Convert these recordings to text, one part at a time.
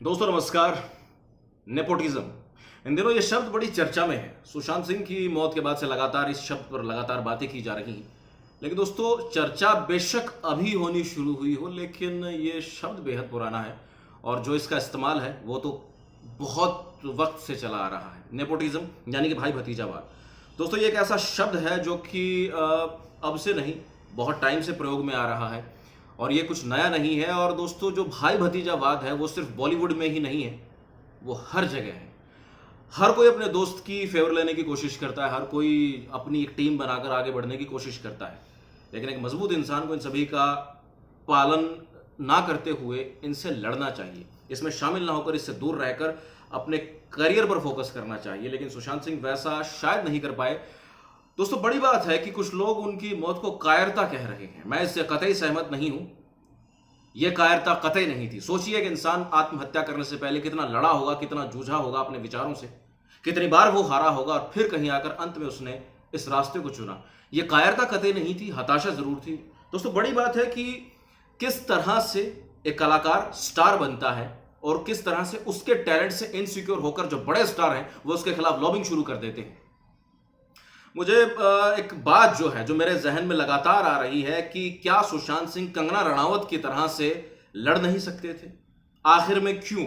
दोस्तों नमस्कार। नेपोटिज्म, इन दिनों ये शब्द बड़ी चर्चा में है। सुशांत सिंह की मौत के बाद से लगातार इस शब्द पर लगातार बातें की जा रही हैं। लेकिन दोस्तों, चर्चा बेशक अभी होनी शुरू हुई हो, लेकिन ये शब्द बेहद पुराना है और जो इसका इस्तेमाल है वो तो बहुत वक्त से चला आ रहा है। नेपोटिज्म यानी कि भाई भतीजावाद। दोस्तों, ये एक ऐसा शब्द है जो कि अब से नहीं, बहुत टाइम से प्रयोग में आ रहा है और ये कुछ नया नहीं है। और दोस्तों, जो भाई भतीजावाद है वो सिर्फ बॉलीवुड में ही नहीं है, वो हर जगह है। हर कोई अपने दोस्त की फेवर लेने की कोशिश करता है, हर कोई अपनी एक टीम बनाकर आगे बढ़ने की कोशिश करता है। लेकिन एक मजबूत इंसान को इन सभी का पालन ना करते हुए इनसे लड़ना चाहिए, इसमें शामिल ना होकर, इससे दूर रहकर अपने करियर पर फोकस करना चाहिए। लेकिन सुशांत सिंह वैसा शायद नहीं कर पाए। दोस्तों, बड़ी बात है कि कुछ लोग उनकी मौत को कायरता कह रहे हैं। मैं इससे कतई सहमत नहीं हूं। यह कायरता कतई नहीं थी। सोचिए कि इंसान आत्महत्या करने से पहले कितना लड़ा होगा, कितना जूझा होगा अपने विचारों से, कितनी बार वो हारा होगा और फिर कहीं आकर अंत में उसने इस रास्ते को चुना। यह कायरता कतई नहीं थी, हताशा जरूर थी। दोस्तों, बड़ी बात है कि किस तरह से एक कलाकार स्टार बनता है और किस तरह से उसके टैलेंट से इनसिक्योर होकर जो बड़े स्टार हैं वो उसके खिलाफ लॉबिंग शुरू कर देते हैं। मुझे एक बात जो मेरे जहन में लगातार आ रही है कि क्या सुशांत सिंह कंगना रणावत की तरह से लड़ नहीं सकते थे? आखिर में क्यों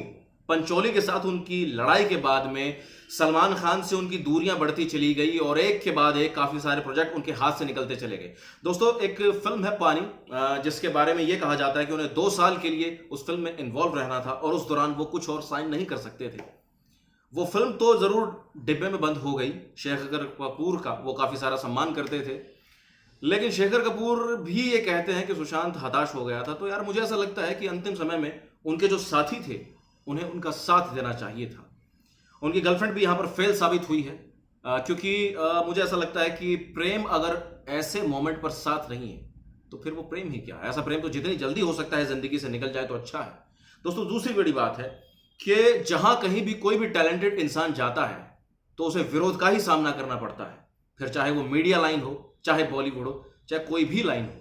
पंचोली के साथ उनकी लड़ाई के बाद में सलमान खान से उनकी दूरियां बढ़ती चली गई और एक के बाद एक काफी सारे प्रोजेक्ट उनके हाथ से निकलते चले गए? दोस्तों, एक फिल्म है पानी, जिसके बारे में यह कहा जाता है कि उन्हें 2 साल के लिए उस फिल्म में इन्वॉल्व रहना था और उस दौरान वो कुछ और साइन नहीं कर सकते थे। वो फिल्म तो जरूर डिब्बे में बंद हो गई। शेखर कपूर का वो काफी सारा सम्मान करते थे, लेकिन शेखर कपूर भी ये कहते हैं कि सुशांत हताश हो गया था। तो यार, मुझे ऐसा लगता है कि अंतिम समय में उनके जो साथी थे उन्हें उनका साथ देना चाहिए था। उनकी गर्लफ्रेंड भी यहां पर फेल साबित हुई है, क्योंकि मुझे ऐसा लगता है कि प्रेम अगर ऐसे मोमेंट पर साथ नहीं है तो फिर वो प्रेम ही क्या? ऐसा प्रेम तो जितनी जल्दी हो सकता है जिंदगी से निकल जाए तो अच्छा है। दोस्तों, दूसरी बड़ी बात है कि जहां कहीं भी कोई भी टैलेंटेड इंसान जाता है तो उसे विरोध का ही सामना करना पड़ता है, फिर चाहे वो मीडिया लाइन हो, चाहे बॉलीवुड हो, चाहे कोई भी लाइन हो।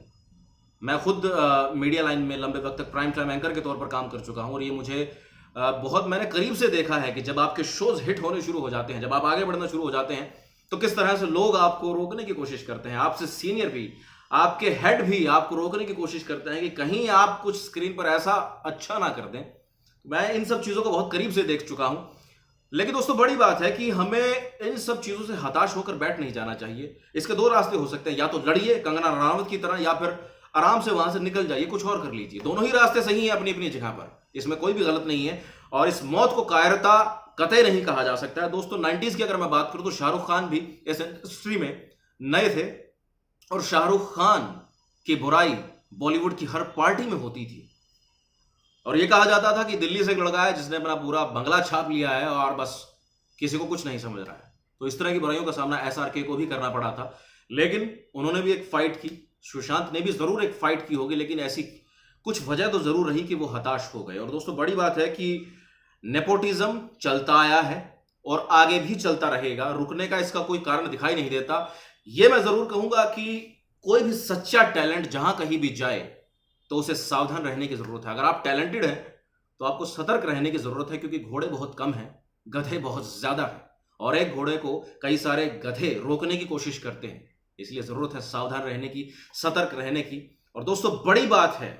मैं खुद मीडिया लाइन में लंबे वक्त तक प्राइम टाइम एंकर के तौर पर काम कर चुका हूं और ये मुझे बहुत मैंने करीब से देखा है कि जब आपके शोज हिट होने शुरू हो जाते हैं, जब आप आगे बढ़ना शुरू हो जाते हैं, तो किस तरह से लोग आपको रोकने की कोशिश करते हैं। आपसे सीनियर भी, आपके हेड भी आपको रोकने की कोशिश करते हैं कि कहीं आप कुछ स्क्रीन पर ऐसा अच्छा ना कर दें। मैं इन सब चीजों को बहुत करीब से देख चुका हूं। लेकिन दोस्तों, बड़ी बात है कि हमें इन सब चीजों से हताश होकर बैठ नहीं जाना चाहिए। इसके 2 रास्ते हो सकते हैं, या तो लड़िए कंगना रणावत की तरह, या फिर आराम से वहां से निकल जाइए, कुछ और कर लीजिए। दोनों ही रास्ते सही हैं अपनी अपनी जगह पर, इसमें कोई भी गलत नहीं है। और इस मौत को कायरता कतई नहीं कहा जा सकता है। दोस्तों, 90s की अगर मैं बात करूं तो शाहरुख खान भी इस इंडस्ट्री में नए थे और शाहरुख खान की बुराई बॉलीवुड की हर पार्टी में होती थी और यह कहा जाता था कि दिल्ली से एक लड़का है जिसने अपना पूरा बंगला छाप लिया है और बस किसी को कुछ नहीं समझ रहा है। तो इस तरह की बुराइयों का सामना SRK को भी करना पड़ा था, लेकिन उन्होंने भी एक फाइट की। सुशांत ने भी जरूर एक फाइट की होगी, लेकिन ऐसी कुछ वजह तो जरूर रही कि वो हताश हो गए। और दोस्तों, बड़ी बात है कि नेपोटिज्म चलता आया है और आगे भी चलता रहेगा। रुकने का इसका कोई कारण दिखाई नहीं देता। यह मैं जरूर कहूंगा कि कोई भी सच्चा टैलेंट जहां कहीं भी जाए तो उसे सावधान रहने की जरूरत है। अगर आप टैलेंटेड हैं तो आपको सतर्क रहने की जरूरत है, क्योंकि घोड़े बहुत कम हैं, गधे बहुत ज्यादा हैं और एक घोड़े को कई सारे गधे रोकने की कोशिश करते हैं। इसलिए जरूरत है सावधान रहने की, सतर्क रहने की। और दोस्तों, बड़ी बात है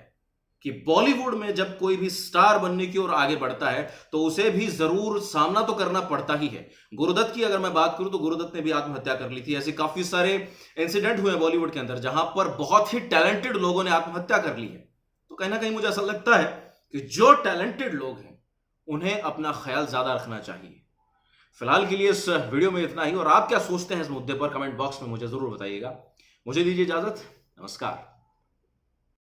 कि बॉलीवुड में जब कोई भी स्टार बनने की ओर आगे बढ़ता है तो उसे भी जरूर सामना तो करना पड़ता ही है। गुरुदत्त की अगर मैं बात करूं तो गुरुदत्त ने भी आत्महत्या कर ली थी। ऐसे काफी सारे इंसिडेंट हुए बॉलीवुड के अंदर जहां पर बहुत ही टैलेंटेड लोगों ने आत्महत्या कर ली है। तो कहीं ना कहीं मुझे ऐसा लगता है कि जो टैलेंटेड लोग हैं उन्हें अपना ख्याल ज्यादा रखना चाहिए। फिलहाल के लिए इस वीडियो में इतना ही, और आप क्या सोचते हैं इस मुद्दे पर कमेंट बॉक्स में मुझे जरूर बताइएगा। मुझे दीजिए इजाजत। नमस्कार।